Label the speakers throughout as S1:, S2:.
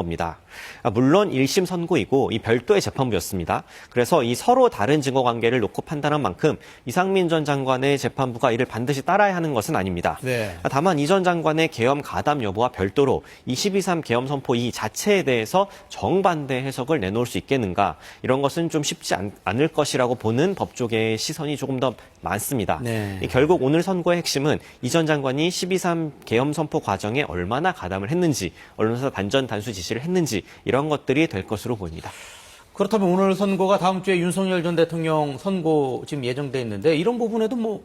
S1: 겁니다. 물론 1심 선고이고 이 별도의 재판부였습니다. 그래서 이 서로 다른 증거 관계를 놓고 판단한 만큼 이상민 전 장관의 재판부가 이를 반드시 따라야 하는 것은 아닙니다.
S2: 네.
S1: 다만 이 전 장관의 계엄 가담 여부와 별도로 이 12.3 계엄 선포 이 자체에 대해서 정반대 해석을 내놓을 수 있겠는가, 이런 것은 좀 쉽지 않을 것이라고 보는 법조계의 시선이 조금 더 많습니다.
S2: 네.
S1: 결국 오늘 선고의 핵심은 이 전 장관이 12.3 계엄 선포 과정에 얼마나 가담을 했는지, 언론사 단전 단수 지시를 했는지, 이런 것들이 될 것으로 보입니다.
S2: 그렇다면 오늘 선고가 다음 주에 윤석열 전 대통령 선고 지금 예정돼 있는데 이런 부분에도 뭐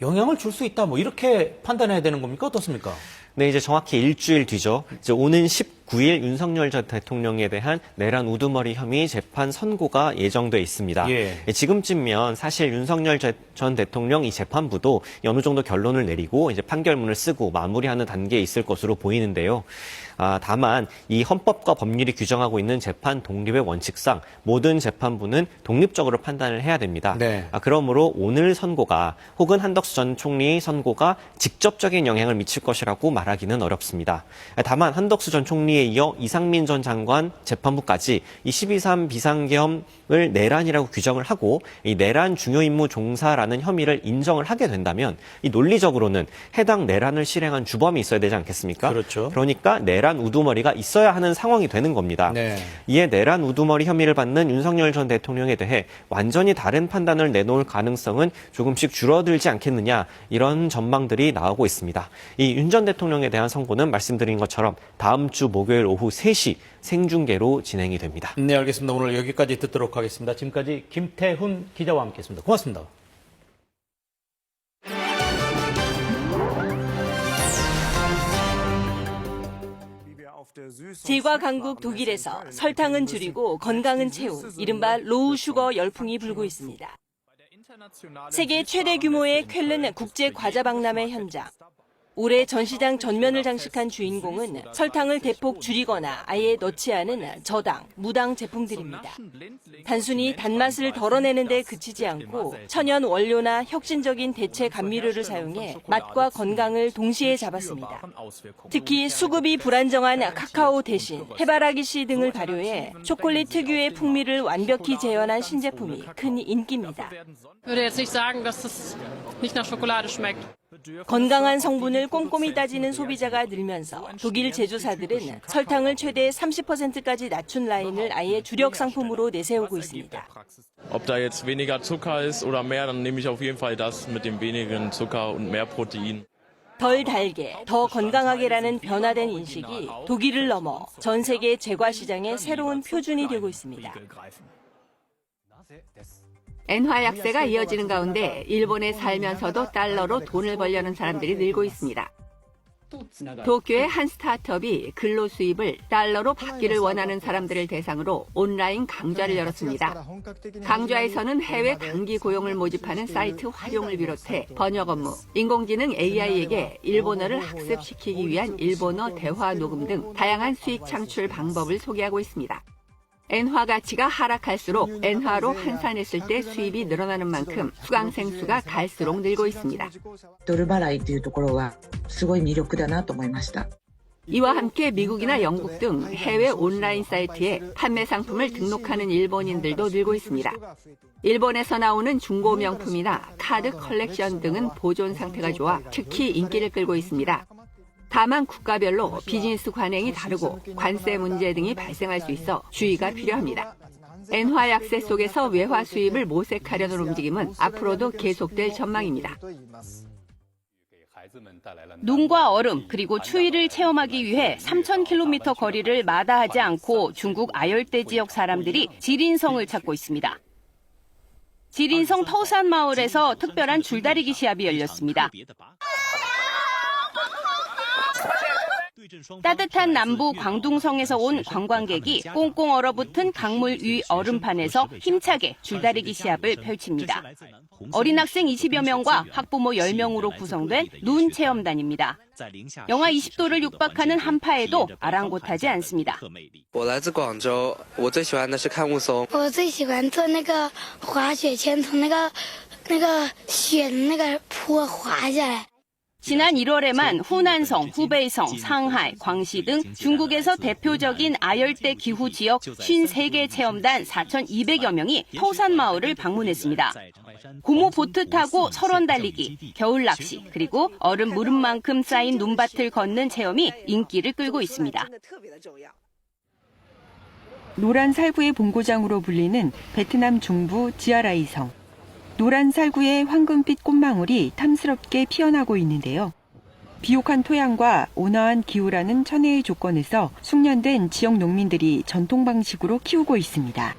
S2: 영향을 줄 수 있다, 뭐 이렇게 판단해야 되는 겁니까? 어떻습니까?
S1: 네, 이제 정확히 일주일 뒤죠. 이제 오는 19일 윤석열 전 대통령에 대한 내란 우두머리 혐의 재판 선고가 예정돼 있습니다.
S2: 예.
S1: 지금쯤이면 사실 윤석열 전 대통령 이 재판부도 어느 정도 결론을 내리고 이제 판결문을 쓰고 마무리하는 단계에 있을 것으로 보이는데요. 다만 이 헌법과 법률이 규정하고 있는 재판 독립의 원칙상 모든 재판부는 독립적으로 판단을 해야 됩니다.
S2: 네.
S1: 그러므로 오늘 선고가 혹은 한덕수 전 총리의 선고가 직접적인 영향을 미칠 것이라고 말하기는 어렵습니다. 다만 한덕수 전 총리에 이어 이상민 전 장관 재판부까지 이 12.3 비상계엄을 내란이라고 규정을 하고 이 내란 중요 임무 종사라는 혐의를 인정을 하게 된다면 이 논리적으로는 해당 내란을 실행한 주범이 있어야 되지 않겠습니까?
S2: 그렇죠.
S1: 그러니까 내란 우두머리가 있어야 하는 상황이 되는 겁니다.
S2: 네.
S1: 이에 내란 우두머리 혐의를 받는 윤석열 전 대통령에 대해 완전히 다른 판단을 내놓을 가능성은 조금씩 줄어들지 않겠느냐, 이런 전망들이 나오고 있습니다. 이 윤 전 대통령에 대한 선고는 말씀드린 것처럼 다음 주 목요일 오후 3시 생중계로 진행이 됩니다.
S2: 네, 알겠습니다. 오늘 여기까지 듣도록 하겠습니다. 지금까지 김태훈 기자와 함께했습니다. 고맙습니다.
S3: 질과 강국 독일에서 설탕은 줄이고 건강은 채운 이른바 로우 슈거 열풍이 불고 있습니다. 세계 최대 규모의 쾰른 국제 과자 박람회 현장. 올해 전시장 전면을 장식한 주인공은 설탕을 대폭 줄이거나 아예 넣지 않은 저당, 무당 제품들입니다. 단순히 단맛을 덜어내는 데 그치지 않고 천연 원료나 혁신적인 대체 감미료를 사용해 맛과 건강을 동시에 잡았습니다. 특히 수급이 불안정한 카카오 대신 해바라기 씨 등을 발효해 초콜릿 특유의 풍미를 완벽히 재현한 신제품이 큰 인기입니다. 건강한 성분을 꼼꼼히 따지는 소비자가 늘면서 독일 제조사들은 설탕을 최대 30%까지 낮춘 라인을 아예 주력 상품으로 내세우고 있습니다.
S4: Ob da jetzt weniger Zucker ist oder mehr, dann nehme ich auf jeden Fall das mit dem wenigen Zucker und mehr Protein.
S3: 덜 달게, 더 건강하게라는 변화된 인식이 독일을 넘어 전 세계 제과 시장의 새로운 표준이 되고 있습니다.
S5: 엔화 약세가 이어지는 가운데 일본에 살면서도 달러로 돈을 벌려는 사람들이 늘고 있습니다. 도쿄의 한 스타트업이 근로 수입을 달러로 받기를 원하는 사람들을 대상으로 온라인 강좌를 열었습니다. 강좌에서는 해외 단기 고용을 모집하는 사이트 활용을 비롯해 번역 업무, 인공지능 AI에게 일본어를 학습시키기 위한 일본어 대화 녹음 등 다양한 수익 창출 방법을 소개하고 있습니다. 엔화 가치가 하락할수록 엔화로 환산했을 때 수입이 늘어나는 만큼 수강생 수가 갈수록 늘고 있습니다. 이와 함께 미국이나 영국 등 해외 온라인 사이트에 판매 상품을 등록하는 일본인들도 늘고 있습니다. 일본에서 나오는 중고 명품이나 카드 컬렉션 등은 보존 상태가 좋아 특히 인기를 끌고 있습니다. 다만 국가별로 비즈니스 관행이 다르고 관세 문제 등이 발생할 수 있어 주의가 필요합니다. 엔화 약세 속에서 외화 수입을 모색하려는 움직임은 앞으로도 계속될 전망입니다.
S6: 눈과 얼음 그리고 추위를 체험하기 위해 3,000km 거리를 마다하지 않고 중국 아열대 지역 사람들이 지린성을 찾고 있습니다. 지린성 터산 마을에서 특별한 줄다리기 시합이 열렸습니다. 따뜻한 남부 광둥성에서 온 관광객이 꽁꽁 얼어붙은 강물 위 얼음판에서 힘차게 줄다리기 시합을 펼칩니다. 어린 학생 20여 명과 학부모 10명으로 구성된 눈 체험단입니다. 영하 20도를 육박하는 한파에도 아랑곳하지 않습니다.
S7: 我来自广州，我最喜欢的是看雾凇。
S8: 我最喜欢坐那个滑雪橇，从那个雪的那个坡滑下来。
S6: 지난 1월에만 후난성, 후베이성, 상하이, 광시 등 중국에서 대표적인 아열대 기후 지역 53개 체험단 4,200여 명이 토산마을을 방문했습니다. 고무 보트 타고 설원 달리기, 겨울 낚시, 그리고 얼음 무릎만큼 쌓인 눈밭을 걷는 체험이 인기를 끌고 있습니다.
S8: 노란 살구의 본고장으로 불리는 베트남 중부 지아라이성. 노란 살구의 황금빛 꽃망울이 탐스럽게 피어나고 있는데요. 비옥한 토양과 온화한 기후라는 천혜의 조건에서 숙련된 지역 농민들이 전통 방식으로 키우고 있습니다.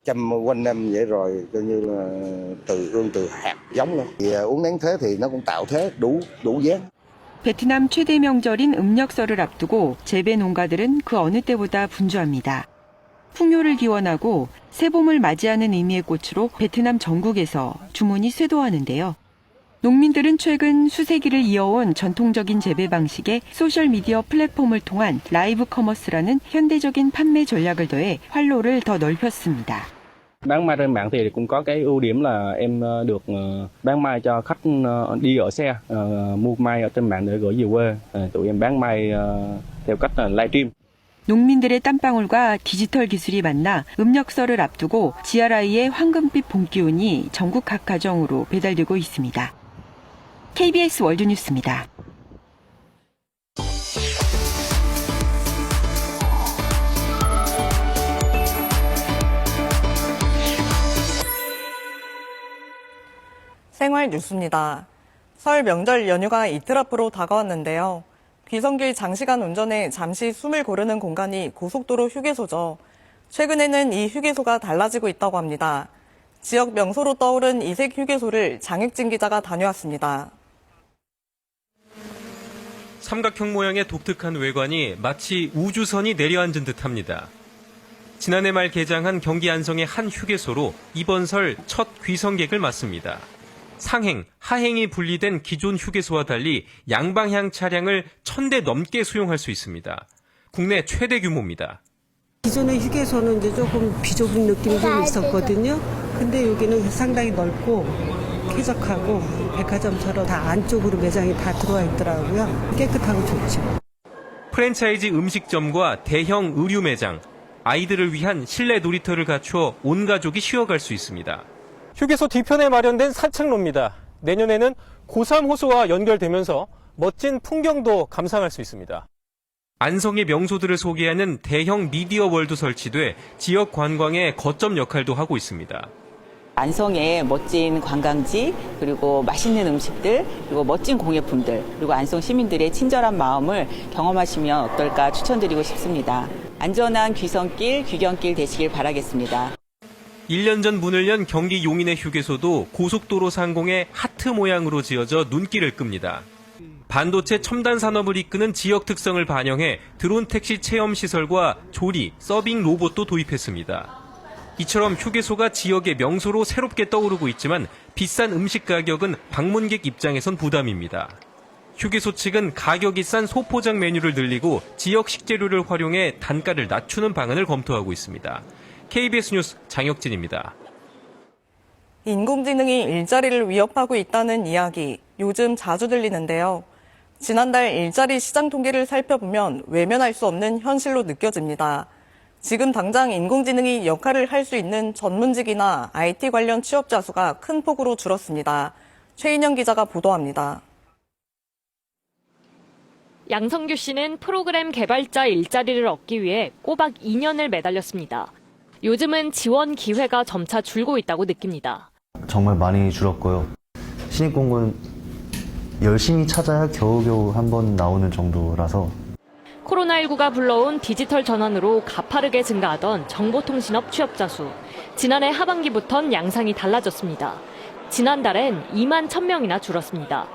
S9: chăm quanh năm vậy rồi coi như là từ hạt giống luôn. Thì uốn nắn thế thì nó cũng tạo thế đủ dáng.
S8: 베트남 최대 명절인 음력설을 앞두고 재배 농가들은 그 어느 때보다 분주합니다. 풍요를 기원하고 새봄을 맞이하는 의미의 꽃으로 베트남 전국에서 주문이 쇄도하는데요. 농민들은 최근 수세기를 이어온 전통적인 재배 방식에 소셜미디어 플랫폼을 통한 라이브 커머스라는 현대적인 판매 전략을 더해 활로를 더 넓혔습니다.
S10: Bán mai trên mạng thì cũng có cái ưu điểm là em được bán mai cho khách đi ở xe, mua mai ở trên mạng để gửi về quê. Tụi em bán mai theo cách livestream.
S8: 농민들의 땀방울과 디지털 기술이 만나 음력설을 앞두고 지아라이의 황금빛 봄기운이 전국 각 가정으로 배달되고 있습니다. KBS 월드뉴스입니다.
S11: 생활 뉴스입니다. 설 명절 연휴가 이틀 앞으로 다가왔는데요. 귀성길 장시간 운전에 잠시 숨을 고르는 공간이 고속도로 휴게소죠. 최근에는 이 휴게소가 달라지고 있다고 합니다. 지역 명소로 떠오른 이색 휴게소를 장혁진 기자가 다녀왔습니다.
S12: 삼각형 모양의 독특한 외관이 마치 우주선이 내려앉은 듯합니다. 지난해 말 개장한 경기 안성의 한 휴게소로 이번 설 첫 귀성객을 맞습니다. 상행, 하행이 분리된 기존 휴게소와 달리 양방향 차량을 1,000대 넘게 수용할 수 있습니다. 국내 최대 규모입니다.
S13: 기존의 휴게소는 이제 조금 비좁은 느낌이 좀 있었거든요. 근데 여기는 상당히 넓고 쾌적하고 백화점처럼 다 안쪽으로 매장이 다 들어와 있더라고요. 깨끗하고 좋죠.
S12: 프랜차이즈 음식점과 대형 의류 매장, 아이들을 위한 실내 놀이터를 갖추어 온 가족이 쉬어갈 수 있습니다.
S14: 휴게소 뒤편에 마련된 산책로입니다. 내년에는 고3 호수와 연결되면서 멋진 풍경도 감상할 수 있습니다.
S12: 안성의 명소들을 소개하는 대형 미디어 월도 설치돼 지역 관광의 거점 역할도 하고 있습니다.
S15: 안성의 멋진 관광지, 그리고 맛있는 음식들, 그리고 멋진 공예품들, 그리고 안성 시민들의 친절한 마음을 경험하시면 어떨까 추천드리고 싶습니다. 안전한 귀성길, 귀경길 되시길 바라겠습니다.
S12: 1년 전 문을 연 경기 용인의 휴게소도 고속도로 상공에 하트 모양으로 지어져 눈길을 끕니다. 반도체 첨단 산업을 이끄는 지역 특성을 반영해 드론 택시 체험 시설과 조리, 서빙 로봇도 도입했습니다. 이처럼 휴게소가 지역의 명소로 새롭게 떠오르고 있지만 비싼 음식 가격은 방문객 입장에선 부담입니다. 휴게소 측은 가격이 싼 소포장 메뉴를 늘리고 지역 식재료를 활용해 단가를 낮추는 방안을 검토하고 있습니다. KBS 뉴스 장혁진입니다.
S11: 인공지능이 일자리를 위협하고 있다는 이야기, 요즘 자주 들리는데요. 지난달 일자리 시장 통계를 살펴보면 외면할 수 없는 현실로 느껴집니다. 지금 당장 인공지능이 역할을 할 수 있는 전문직이나 IT 관련 취업자 수가 큰 폭으로 줄었습니다. 최인영 기자가 보도합니다.
S16: 양성규 씨는 프로그램 개발자 일자리를 얻기 위해 꼬박 2년을 매달렸습니다. 요즘은 지원 기회가 점차 줄고 있다고 느낍니다.
S17: 정말 많이 줄었고요. 신입공고는 열심히 찾아야 겨우겨우 한 번 나오는 정도라서.
S16: 코로나19가 불러온 디지털 전환으로 가파르게 증가하던 정보통신업 취업자 수. 지난해 하반기부턴 양상이 달라졌습니다. 지난달엔 2만 1,000명이나 줄었습니다.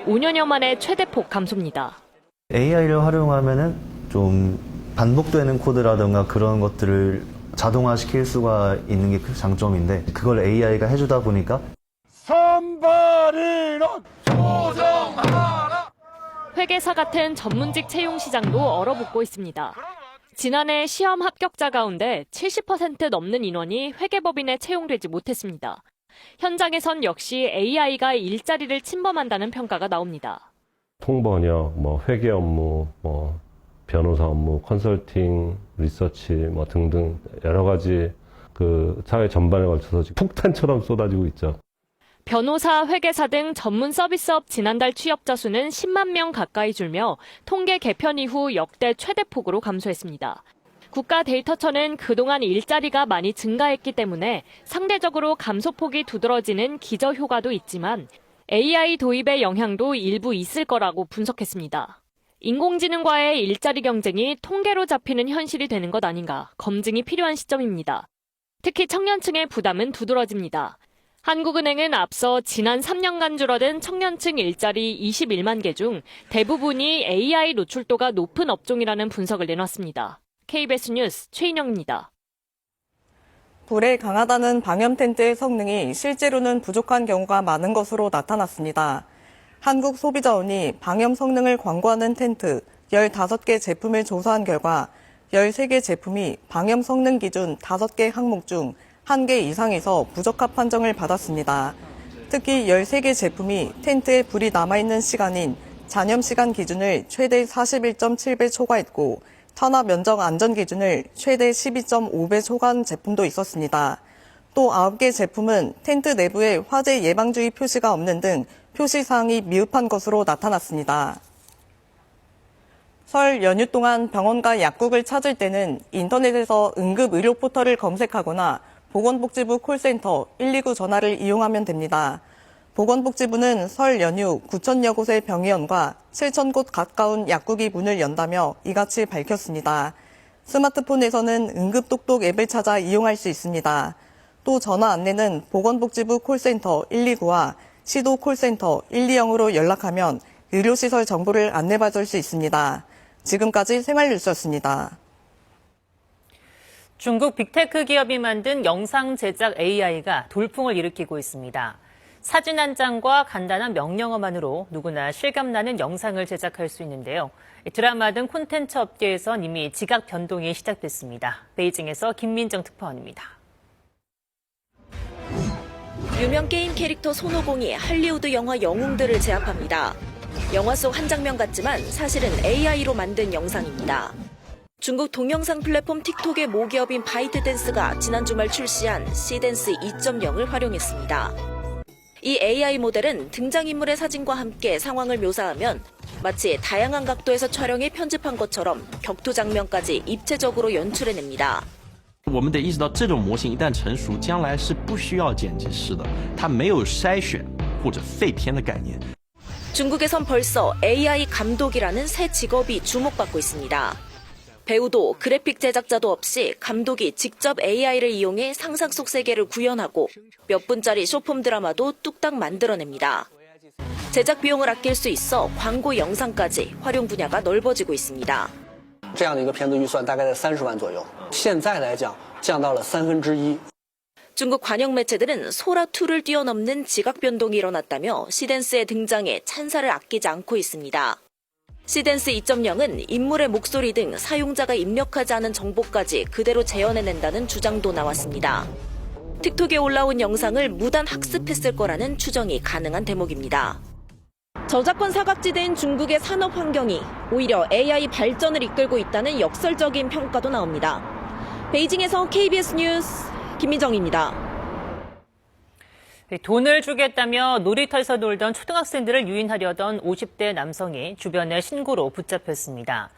S16: 5년여 만에 최대폭 감소입니다.
S17: AI를 활용하면은 좀 반복되는 코드라든가 그런 것들을 자동화시킬 수가 있는 게 그 장점인데 그걸 AI가 해주다 보니까
S18: 선발인원 조정하라.
S16: 회계사 같은 전문직 채용 시장도 얼어붙고 있습니다. 지난해 시험 합격자 가운데 70% 넘는 인원이 회계법인에 채용되지 못했습니다. 현장에선 역시 AI가 일자리를 침범한다는 평가가 나옵니다.
S18: 통번역, 뭐 회계 업무, 뭐 변호사 업무, 컨설팅, 리서치 뭐 등등 여러 가지 그 사회 전반에 걸쳐서 지금 폭탄처럼 쏟아지고 있죠.
S16: 변호사, 회계사 등 전문 서비스업 지난달 취업자 수는 10만 명 가까이 줄며 통계 개편 이후 역대 최대폭으로 감소했습니다. 국가데이터처는 그동안 일자리가 많이 증가했기 때문에 상대적으로 감소폭이 두드러지는 기저효과도 있지만 AI 도입의 영향도 일부 있을 거라고 분석했습니다. 인공지능과의 일자리 경쟁이 통계로 잡히는 현실이 되는 것 아닌가 검증이 필요한 시점입니다. 특히 청년층의 부담은 두드러집니다. 한국은행은 앞서 지난 3년간 줄어든 청년층 일자리 21만 개 중 대부분이 AI 노출도가 높은 업종이라는 분석을 내놨습니다. KBS 뉴스 최인영입니다.
S11: 불에 강하다는 방염 텐트의 성능이 실제로는 부족한 경우가 많은 것으로 나타났습니다. 한국소비자원이 방염 성능을 광고하는 텐트 15개 제품을 조사한 결과 13개 제품이 방염 성능 기준 5개 항목 중 1개 이상에서 부적합 판정을 받았습니다. 특히 13개 제품이 텐트에 불이 남아있는 시간인 잔염 시간 기준을 최대 41.7배 초과했고 탄화 면적 안전 기준을 최대 12.5배 초과한 제품도 있었습니다. 또 9개 제품은 텐트 내부에 화재 예방주의 표시가 없는 등 표시사항이 미흡한 것으로 나타났습니다. 설 연휴 동안 병원과 약국을 찾을 때는 인터넷에서 응급의료 포털을 검색하거나 보건복지부 콜센터 129 전화를 이용하면 됩니다. 보건복지부는 설 연휴 9,000여 곳의 병의원과 7,000곳 가까운 약국이 문을 연다며 이같이 밝혔습니다. 스마트폰에서는 응급똑똑 앱을 찾아 이용할 수 있습니다. 또 전화 안내는 보건복지부 콜센터 129와 시도 콜센터 120으로 연락하면 의료시설 정보를 안내받을 수 있습니다. 지금까지 생활뉴스였습니다.
S19: 중국 빅테크 기업이 만든 영상 제작 AI가 돌풍을 일으키고 있습니다. 사진 한 장과 간단한 명령어만으로 누구나 실감나는 영상을 제작할 수 있는데요. 드라마 등 콘텐츠 업계에선 이미 지각 변동이 시작됐습니다. 베이징에서 김민정 특파원입니다.
S3: 유명 게임 캐릭터 손오공이 할리우드 영화 영웅들을 제압합니다. 영화 속 한 장면 같지만 사실은 AI로 만든 영상입니다. 중국 동영상 플랫폼 틱톡의 모기업인 바이트댄스가 지난 주말 출시한 시댄스 2.0을 활용했습니다. 이 AI 모델은 등장인물의 사진과 함께 상황을 묘사하면 마치 다양한 각도에서 촬영해 편집한 것처럼 격투 장면까지 입체적으로 연출해냅니다.
S20: 我们得意识到这种模型一旦成熟，将来是不需要剪辑师的，它没有筛选或者废片的概念。
S3: 중국에선 벌써 AI 감독이라는 새 직업이 주목받고 있습니다. 배우도 그래픽 제작자도 없이 감독이 직접 AI를 이용해 상상 속 세계를 구현하고 몇 분짜리 쇼폼 드라마도 뚝딱 만들어냅니다. 제작 비용을 아낄 수 있어 광고 영상까지 활용 분야가 넓어지고 있습니다.
S21: 这样的一个片子预算大概在30万左右，现在来讲降到了1/3。
S3: 중국 관영 매체들은 소라2를 뛰어넘는 지각 변동이 일어났다며 시댄스의 등장에 찬사를 아끼지 않고 있습니다. 시댄스 2.0은 인물의 목소리 등 사용자가 입력하지 않은 정보까지 그대로 재현해낸다는 주장도 나왔습니다. 틱톡에 올라온 영상을 무단 학습했을 거라는 추정이 가능한 대목입니다. 저작권 사각지대인 중국의 산업 환경이 오히려 AI 발전을 이끌고 있다는 역설적인 평가도 나옵니다. 베이징에서 KBS 뉴스 김미정입니다.
S19: 돈을 주겠다며 놀이터에서 놀던 초등학생들을 유인하려던 50대 남성이 주변의 신고로 붙잡혔습니다.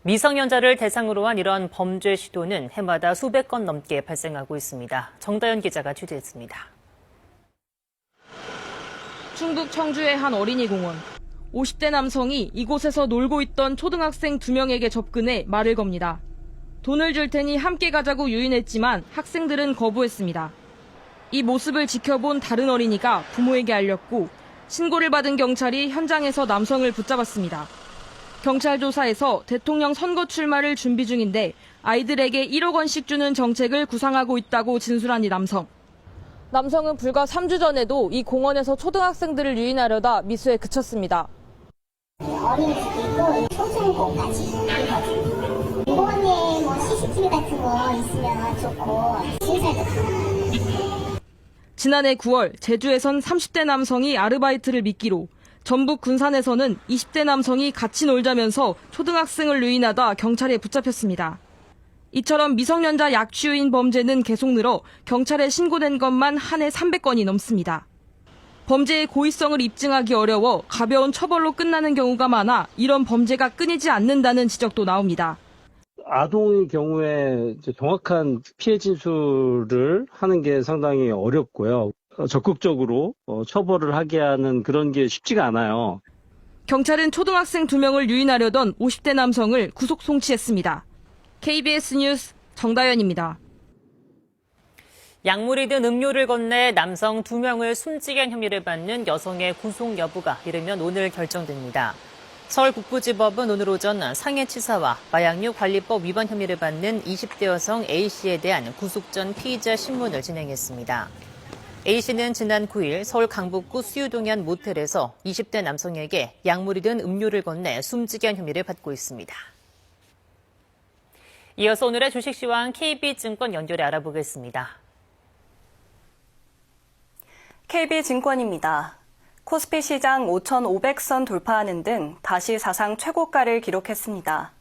S19: 미성년자를 대상으로 한 이런 범죄 시도는 해마다 수백 건 넘게 발생하고 있습니다. 정다연 기자가 취재했습니다.
S22: 충북 청주의 한 어린이 공원. 50대 남성이 이곳에서 놀고 있던 초등학생 2명에게 접근해 말을 겁니다. 돈을 줄 테니 함께 가자고 유인했지만 학생들은 거부했습니다. 이 모습을 지켜본 다른 어린이가 부모에게 알렸고 신고를 받은 경찰이 현장에서 남성을 붙잡았습니다. 경찰 조사에서 대통령 선거 출마를 준비 중인데 아이들에게 1억 원씩 주는 정책을 구상하고 있다고 진술한 이 남성. 남성은 불과 3주 전에도 이 공원에서 초등학생들을 유인하려다 미수에 그쳤습니다.
S23: 어린이집도 있고 초중고까지 공원에 CCTV 같은 거 있으면 좋고 시설도 가능합니다.
S22: 지난해 9월 제주에선 30대 남성이 아르바이트를 미끼로 전북 군산에서는 20대 남성이 같이 놀자면서 초등학생을 유인하다 경찰에 붙잡혔습니다. 이처럼 미성년자 약취유인 범죄는 계속 늘어 경찰에 신고된 것만 한 해 300건이 넘습니다. 범죄의 고의성을 입증하기 어려워 가벼운 처벌로 끝나는 경우가 많아 이런 범죄가 끊이지 않는다는 지적도 나옵니다.
S1: 아동의 경우에 정확한 피해 진술을 하는 게 상당히 어렵고요. 적극적으로 처벌을 하게 하는 그런 게 쉽지가 않아요.
S22: 경찰은 초등학생 2명을 유인하려던 50대 남성을 구속 송치했습니다. KBS 뉴스 정다연입니다.
S19: 약물이 든 음료를 건네 남성 2명을 숨지게 한 혐의를 받는 여성의 구속 여부가 이르면 오늘 결정됩니다. 서울 북부지법은 오늘 오전 상해치사와 마약류 관리법 위반 혐의를 받는 20대 여성 A씨에 대한 구속 전 피의자 신문을 진행했습니다. A씨는 지난 9일 서울 강북구 수유동의 한 모텔에서 20대 남성에게 약물이 든 음료를 건네 숨지게 한 혐의를 받고 있습니다. 이어서 오늘의 주식시황 KB증권 연결해 알아보겠습니다.
S11: KB증권입니다. 코스피 시장 5,500선 돌파하는 등 다시 사상 최고가를 기록했습니다.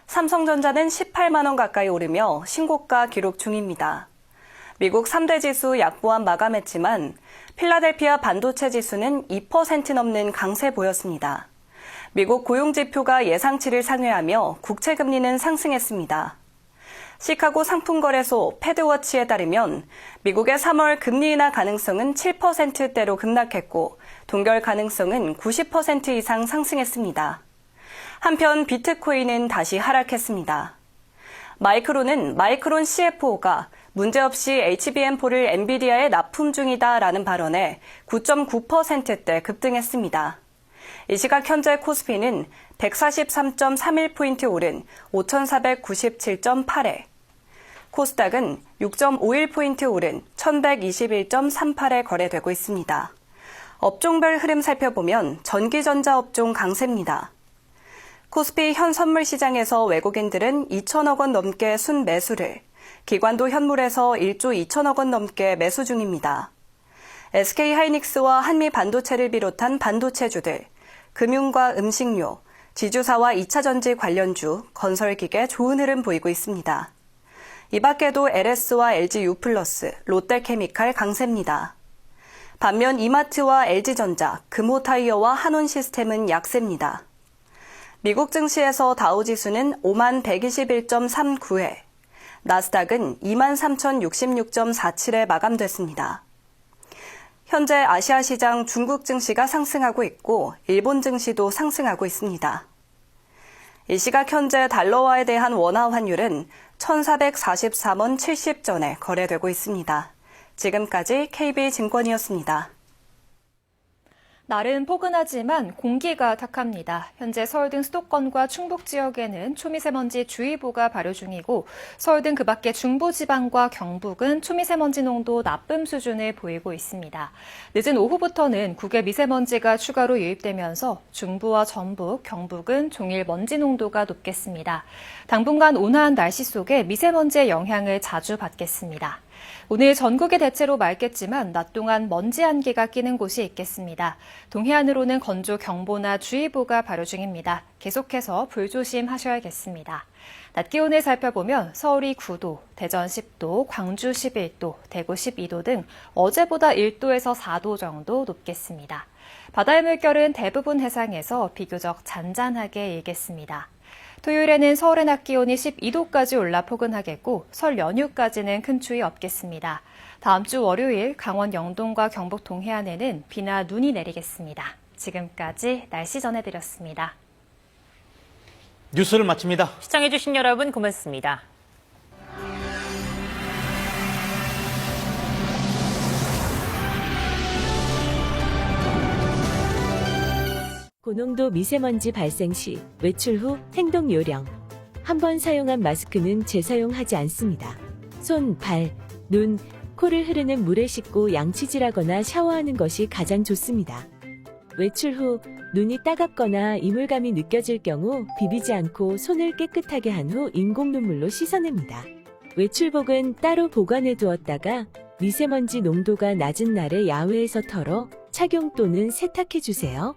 S11: 삼성전자는 18만 원 가까이 오르며 신고가 기록 중입니다. 미국 3대 지수 약보합 마감했지만 필라델피아 반도체 지수는 2% 넘는 강세 보였습니다. 미국 고용지표가 예상치를 상회하며 국채금리는 상승했습니다. 시카고 상품거래소 패드워치에 따르면 미국의 3월 금리 인하 가능성은 7%대로 급락했고 동결 가능성은 90% 이상 상승했습니다. 한편 비트코인은 다시 하락했습니다. 마이크론은 마이크론 CFO가 문제없이 HBM4를 엔비디아에 납품 중이다라는 발언에 9.9%대 급등했습니다. 이 시각 현재 코스피는 143.31포인트 오른 5,497.8에, 코스닥은 6.51포인트 오른 1,121.38에 거래되고 있습니다. 업종별 흐름 살펴보면 전기전자 업종 강세입니다. 코스피 현 선물 시장에서 외국인들은 2천억 원 넘게 순매수를, 기관도 현물에서 1조 2천억 원 넘게 매수 중입니다. SK하이닉스와 한미반도체를 비롯한 반도체주들, 금융과 음식료, 지주사와 2차전지 관련주, 건설기계 좋은 흐름 보이고 있습니다. 이 밖에도 LS와 LGU+, 롯데케미칼 강세입니다. 반면 이마트와 LG전자, 금호타이어와 한온시스템은 약세입니다. 미국 증시에서 다우지수는 5121.39회, 나스닥은 23,066.47에 마감됐습니다. 현재 아시아 시장 중국 증시가 상승하고 있고 일본 증시도 상승하고 있습니다. 이 시각 현재 달러화에 대한 원화 환율은 1,443원 70전에 거래되고 있습니다. 지금까지 KB증권이었습니다.
S2: 날은 포근하지만 공기가 탁합니다. 현재 서울 등 수도권과 충북 지역에는 초미세먼지 주의보가 발효 중이고 서울 등 그 밖의 중부지방과 경북은 초미세먼지 농도 나쁨 수준을 보이고 있습니다. 늦은 오후부터는 국외 미세먼지가 추가로 유입되면서 중부와 전북, 경북은 종일 먼지 농도가 높겠습니다. 당분간 온화한 날씨 속에 미세먼지의 영향을 자주 받겠습니다. 오늘 전국이 대체로 맑겠지만 낮 동안 먼지 안개가 끼는 곳이 있겠습니다. 동해안으로는 건조경보나 주의보가 발효 중입니다. 계속해서 불조심하셔야겠습니다. 낮 기온을 살펴보면 서울이 9도, 대전 10도, 광주 11도, 대구 12도 등 어제보다 1도에서 4도 정도 높겠습니다. 바다의 물결은 대부분 해상에서 비교적 잔잔하게 일겠습니다. 토요일에는 서울의 낮 기온이 12도까지 올라 포근하겠고 설 연휴까지는 큰 추위 없겠습니다. 다음 주 월요일 강원 영동과 경북 동해안에는 비나 눈이 내리겠습니다. 지금까지 날씨 전해드렸습니다.
S4: 뉴스를 마칩니다.
S19: 시청해주신 여러분 고맙습니다.
S24: 고농도 미세먼지 발생 시 외출 후 행동 요령. 한 번 사용한 마스크는 재사용하지 않습니다. 손, 발, 눈, 코를 흐르는 물에 씻고 양치질하거나 샤워하는 것이 가장 좋습니다. 외출 후 눈이 따갑거나 이물감이 느껴질 경우 비비지 않고 손을 깨끗하게 한 후 인공 눈물로 씻어냅니다. 외출복은 따로 보관해 두었다가 미세먼지 농도가 낮은 날에 야외에서 털어 착용 또는 세탁해 주세요.